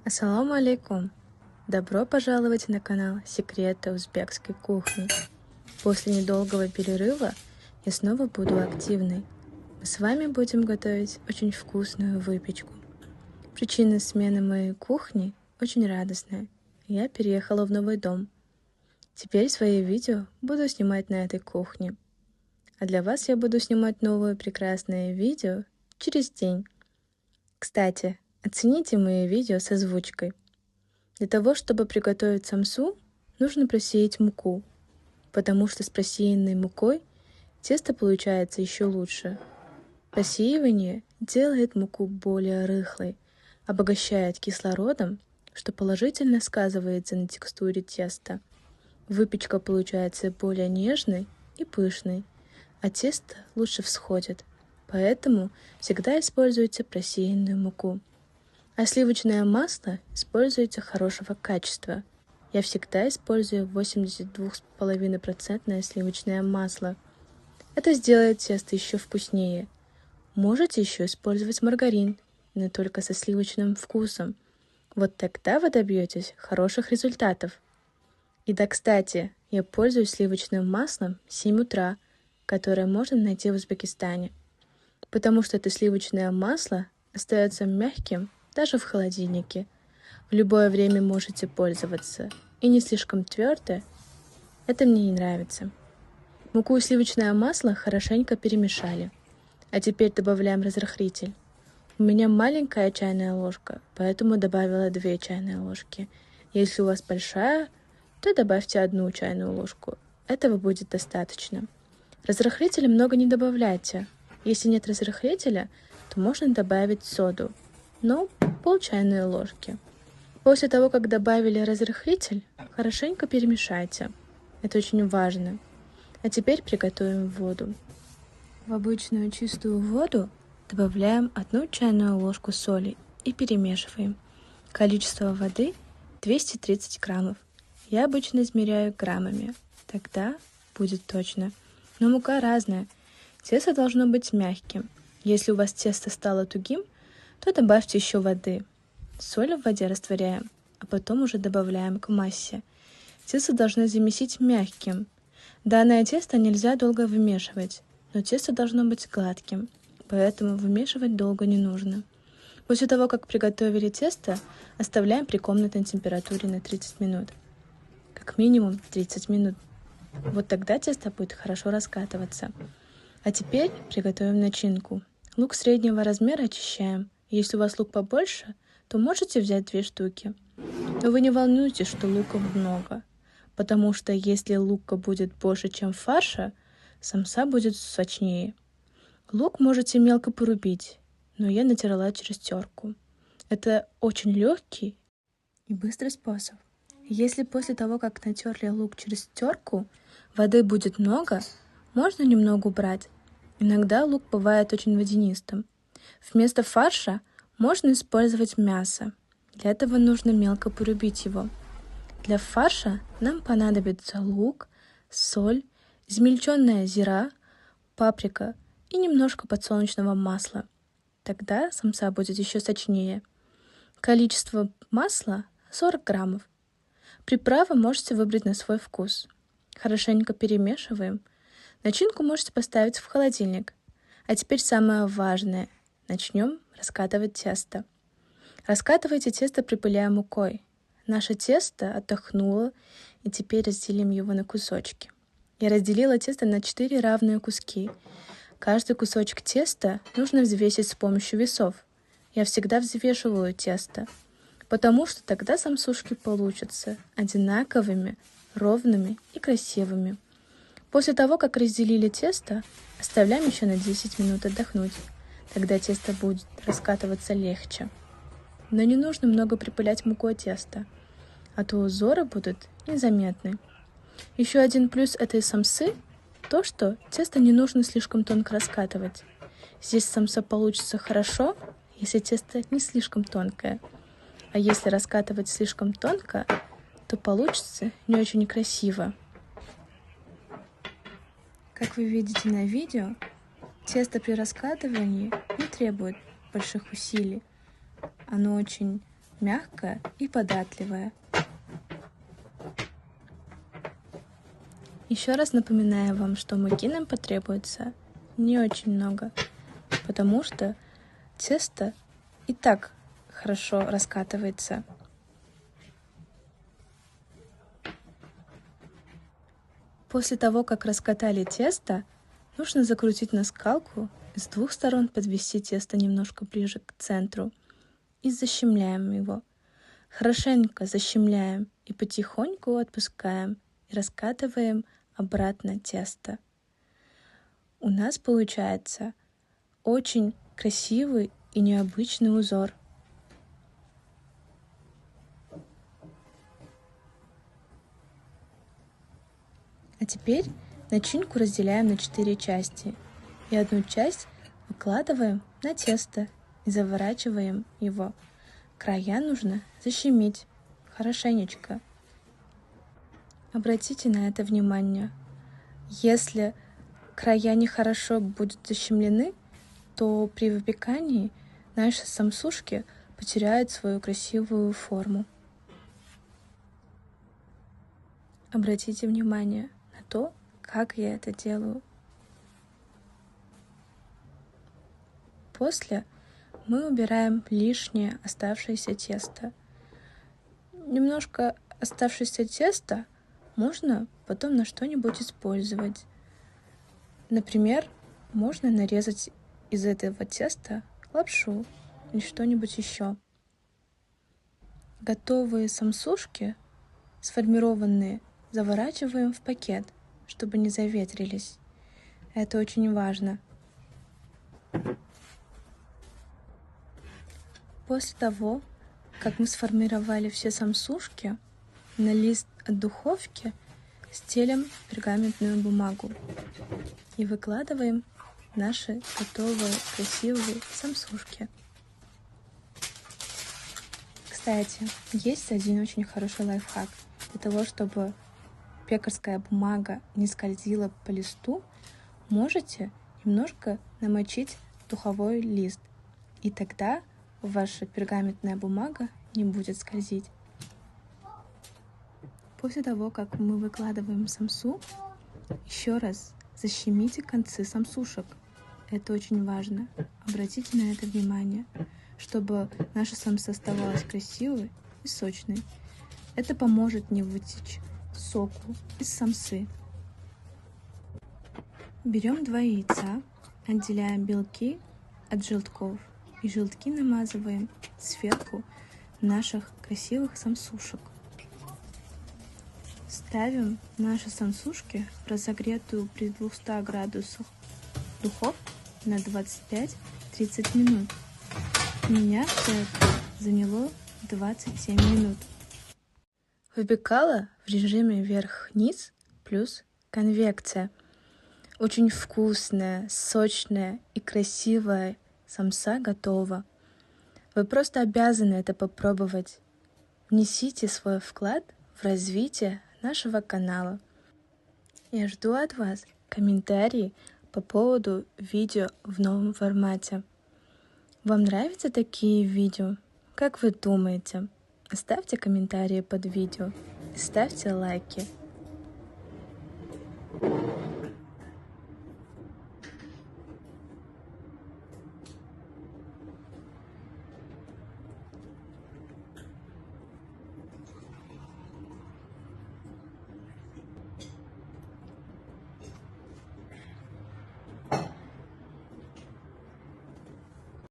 Ассаламу алейкум! Добро пожаловать на канал Секреты узбекской кухни. После недолгого перерыва я снова буду активной. Мы с вами будем готовить очень вкусную выпечку. Причина смены моей кухни очень радостная. Я переехала в новый дом. Теперь свои видео буду снимать на этой кухне. А для вас я буду снимать новые прекрасные видео через день. Кстати, оцените мои видео с озвучкой. Для того, чтобы приготовить самсу, нужно просеять муку, потому что с просеянной мукой тесто получается еще лучше. Просеивание делает муку более рыхлой, обогащает кислородом, что положительно сказывается на текстуре теста. Выпечка получается более нежной и пышной, а тесто лучше всходит, поэтому всегда используйте просеянную муку. А сливочное масло используйте хорошего качества. Я всегда использую 82,5% сливочное масло. Это сделает тесто еще вкуснее. Можете еще использовать маргарин, но только со сливочным вкусом. Вот тогда вы добьетесь хороших результатов. И да, кстати, я пользуюсь сливочным маслом 7 утра, которое можно найти в Узбекистане, потому что это сливочное масло остается мягким даже в холодильнике. В любое время можете пользоваться. И не слишком твердое. Это мне не нравится. Муку и сливочное масло хорошенько перемешали. А теперь добавляем разрыхлитель. У меня маленькая чайная ложка, поэтому добавила 2 чайные ложки. Если у вас большая, то добавьте 1 чайную ложку. Этого будет достаточно. Разрыхлителя много не добавляйте. Если нет разрыхлителя, то можно добавить соду, но пол чайной ложки. После того, как добавили разрыхлитель, хорошенько перемешайте. Это очень важно. А теперь приготовим воду. В обычную чистую воду добавляем 1 чайную ложку соли и перемешиваем. Количество воды 230 граммов. Я обычно измеряю граммами. Тогда будет точно. Но мука разная. Тесто должно быть мягким. Если у вас тесто стало тугим, то добавьте еще воды. Соль в воде растворяем, а потом уже добавляем к массе. Тесто должно замесить мягким. Данное тесто нельзя долго вымешивать, но тесто должно быть гладким, поэтому вымешивать долго не нужно. После того, как приготовили тесто, оставляем при комнатной температуре на 30 минут. Как минимум 30 минут. Вот тогда тесто будет хорошо раскатываться. А теперь приготовим начинку. Лук среднего размера очищаем. Если у вас лук побольше, то можете взять 2 штуки. Но вы не волнуйтесь, что луков много, потому что если лука будет больше, чем фарша, самса будет сочнее. Лук можете мелко порубить, но я натерла через терку. Это очень легкий и быстрый способ. Если после того, как натерли лук через терку, воды будет много, можно немного убрать. Иногда лук бывает очень водянистым. Вместо фарша можно использовать мясо. Для этого нужно мелко порубить его. Для фарша нам понадобится лук, соль, измельченная зира, паприка и немножко подсолнечного масла. Тогда самса будет еще сочнее. Количество масла 40 граммов. Приправы можете выбрать на свой вкус. Хорошенько перемешиваем. Начинку можете поставить в холодильник. А теперь самое важное. Начнем раскатывать тесто. Раскатывайте тесто, припыляя мукой. Наше тесто отдохнуло, и теперь разделим его на кусочки. Я разделила тесто на 4 равные куски. Каждый кусочек теста нужно взвесить с помощью весов. Я всегда взвешиваю тесто, потому что тогда самсушки получатся одинаковыми, ровными и красивыми. После того, как разделили тесто, оставляем еще на 10 минут отдохнуть. Тогда тесто будет раскатываться легче. Но не нужно много припылять мукой теста, а то узоры будут незаметны. Еще один плюс этой самсы – то, что тесто не нужно слишком тонко раскатывать. Здесь самса получится хорошо, если тесто не слишком тонкое. А если раскатывать слишком тонко, то получится не очень красиво. Как вы видите на видео, тесто при раскатывании не требует больших усилий. Оно очень мягкое и податливое. Еще раз напоминаю вам, что муки нам потребуется не очень много, потому что тесто и так хорошо раскатывается. После того, как раскатали тесто, нужно закрутить на скалку и с двух сторон подвести тесто немножко ближе к центру и защемляем его. Хорошенько защемляем и потихоньку отпускаем и раскатываем обратно тесто. У нас получается очень красивый и необычный узор. А теперь начинку разделяем на 4 части и одну часть выкладываем на тесто и заворачиваем его. Края нужно защемить хорошенечко. Обратите на это внимание. Если края нехорошо будут защемлены, то при выпекании наши самсушки потеряют свою красивую форму. Обратите внимание на то, как я это делаю. После мы убираем лишнее оставшееся тесто. Немножко оставшееся тесто можно потом на что-нибудь использовать. Например, можно нарезать из этого теста лапшу или что-нибудь еще. Готовые самсушки, сформированные, заворачиваем в пакет, чтобы не заветрились. Это очень важно. После того, как мы сформировали все самсушки, на лист от духовки стелим пергаментную бумагу и выкладываем наши готовые красивые самсушки. Кстати, есть один очень хороший лайфхак. Для того, чтобы пекарская бумага не скользила по листу, можете немножко намочить духовой лист, и тогда ваша пергаментная бумага не будет скользить. После того, как мы выкладываем самсу, еще раз защемите концы самсушек. Это очень важно. Обратите на это внимание, чтобы наша самса оставалась красивой и сочной. Это поможет не вытечь соку из самсы. Берем 2 яйца, отделяем белки от желтков и желтки намазываем сверху наших красивых самсушек. Ставим наши самсушки в разогретую при 200 градусах духовку на 25-30 минут. У меня все это заняло 27 минут. Выпекала в режиме вверх-вниз плюс конвекция. Очень вкусная, сочная и красивая самса готова. Вы просто обязаны это попробовать. Внесите свой вклад в развитие нашего канала. Я жду от вас комментарии по поводу видео в новом формате. Вам нравятся такие видео? Как вы думаете? Оставьте комментарии под видео и ставьте лайки.